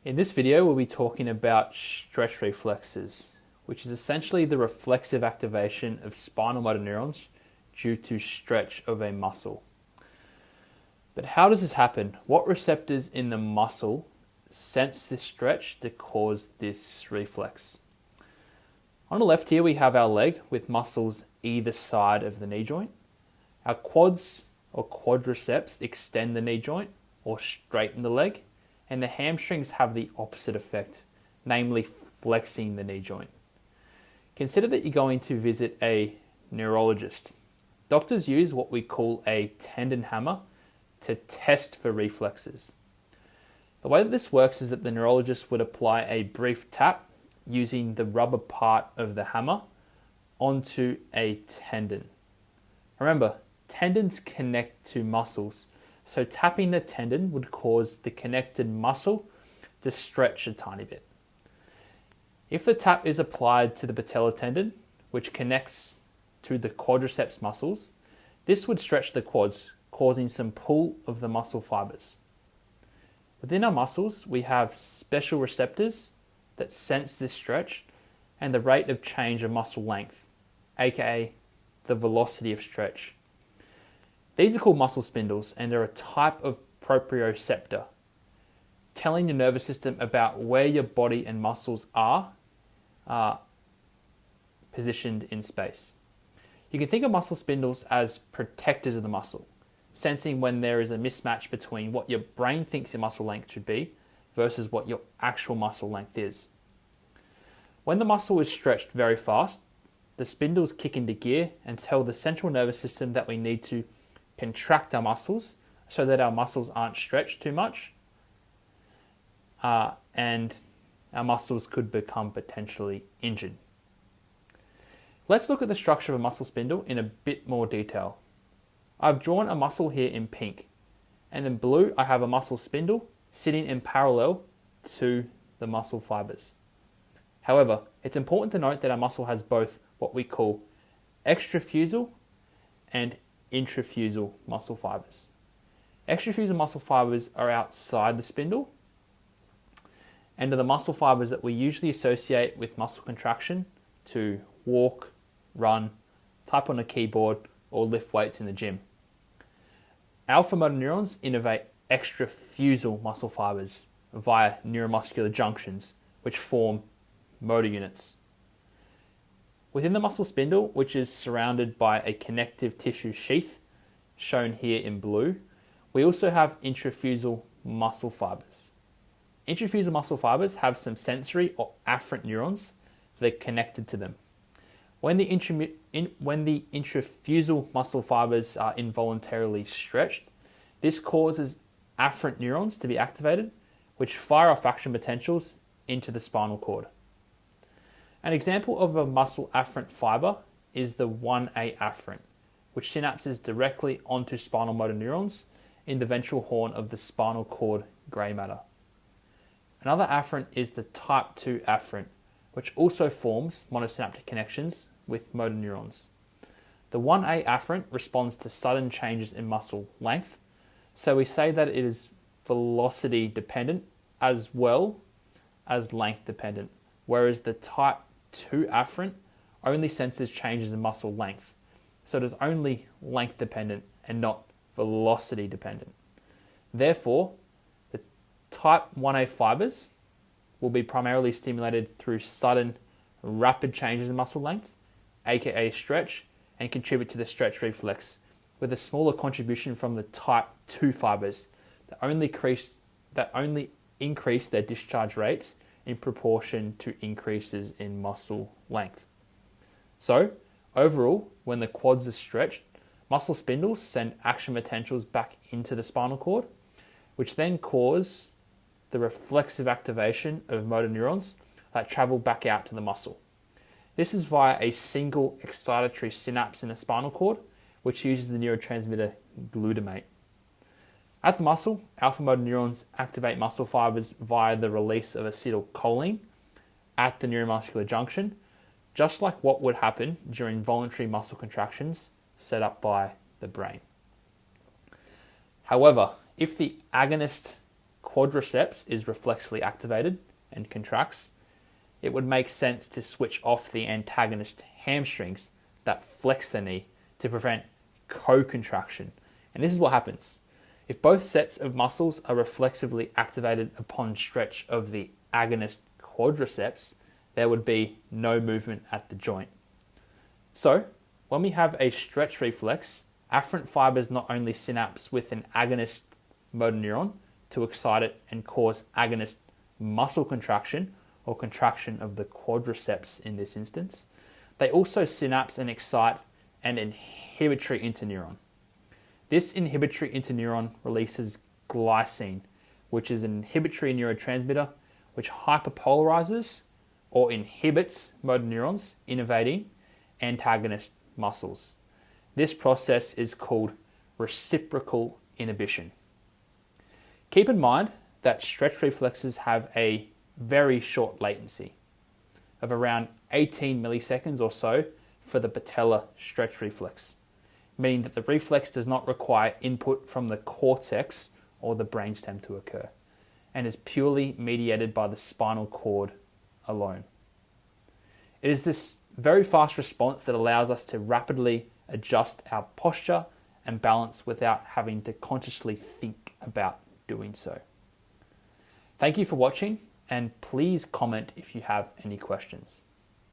In this video, we'll be talking about stretch reflexes, which is essentially the reflexive activation of spinal motor neurons due to stretch of a muscle. But how does this happen? What receptors in the muscle sense this stretch to cause this reflex? On the left here, we have our leg with muscles either side of the knee joint. Our quads or quadriceps extend the knee joint or straighten the leg, and the hamstrings have the opposite effect, namely flexing the knee joint. Consider that you're going to visit a neurologist. Doctors use what we call a tendon hammer to test for reflexes. The way that this works is that the neurologist would apply a brief tap using the rubber part of the hammer onto a tendon. Remember, tendons connect to muscles, so tapping the tendon would cause the connected muscle to stretch a tiny bit. If the tap is applied to the patellar tendon, which connects to the quadriceps muscles, this would stretch the quads, causing some pull of the muscle fibers. Within our muscles, we have special receptors that sense this stretch and the rate of change of muscle length, aka the velocity of stretch. These are called muscle spindles and are a type of proprioceptor, telling your nervous system about where your body and muscles are positioned in space. You can think of muscle spindles as protectors of the muscle, sensing when there is a mismatch between what your brain thinks your muscle length should be versus what your actual muscle length is. When the muscle is stretched very fast, the spindles kick into gear and tell the central nervous system that we need to contract our muscles so that our muscles aren't stretched too much, and our muscles could become potentially injured. Let's look at the structure of a muscle spindle in a bit more detail. I've drawn a muscle here in pink, and in blue I have a muscle spindle sitting in parallel to the muscle fibers. However, it's important to note that our muscle has both what we call extrafusal and intrafusal muscle fibers. Extrafusal muscle fibers are outside the spindle and are the muscle fibers that we usually associate with muscle contraction to walk, run, type on a keyboard, or lift weights in the gym. Alpha motor neurons innervate extrafusal muscle fibers via neuromuscular junctions, which form motor units. Within the muscle spindle, which is surrounded by a connective tissue sheath, shown here in blue, we also have intrafusal muscle fibers. Intrafusal muscle fibers have some sensory or afferent neurons that are connected to them. When the intrafusal muscle fibers are involuntarily stretched, this causes afferent neurons to be activated, which fire off action potentials into the spinal cord. An example of a muscle afferent fiber is the 1A afferent, which synapses directly onto spinal motor neurons in the ventral horn of the spinal cord grey matter. Another afferent is the type 2 afferent, which also forms monosynaptic connections with motor neurons. The 1A afferent responds to sudden changes in muscle length, so we say that it is velocity dependent as well as length dependent, whereas the type 2 afferent only senses changes in muscle length, so it is only length dependent and not velocity dependent. Therefore, the type 1A fibers will be primarily stimulated through sudden, rapid changes in muscle length, aka stretch, and contribute to the stretch reflex, with a smaller contribution from the type 2 fibers that only increase their discharge rates in proportion to increases in muscle length. So, overall, when the quads are stretched, muscle spindles send action potentials back into the spinal cord, which then cause the reflexive activation of motor neurons that travel back out to the muscle. This is via a single excitatory synapse in the spinal cord, which uses the neurotransmitter glutamate. At the muscle, alpha motor neurons activate muscle fibers via the release of acetylcholine at the neuromuscular junction, just like what would happen during voluntary muscle contractions set up by the brain. However, if the agonist quadriceps is reflexively activated and contracts, it would make sense to switch off the antagonist hamstrings that flex the knee to prevent co-contraction. And this is what happens. If both sets of muscles are reflexively activated upon stretch of the agonist quadriceps, there would be no movement at the joint. So, when we have a stretch reflex, afferent fibers not only synapse with an agonist motor neuron to excite it and cause agonist muscle contraction, or contraction of the quadriceps in this instance, they also synapse and excite an inhibitory interneuron. This inhibitory interneuron releases glycine, which is an inhibitory neurotransmitter which hyperpolarizes or inhibits motor neurons innervating antagonist muscles. This process is called reciprocal inhibition. Keep in mind that stretch reflexes have a very short latency of around 18 milliseconds or so for the patellar stretch reflex, meaning that the reflex does not require input from the cortex or the brainstem to occur, and is purely mediated by the spinal cord alone. It is this very fast response that allows us to rapidly adjust our posture and balance without having to consciously think about doing so. Thank you for watching, and please comment if you have any questions.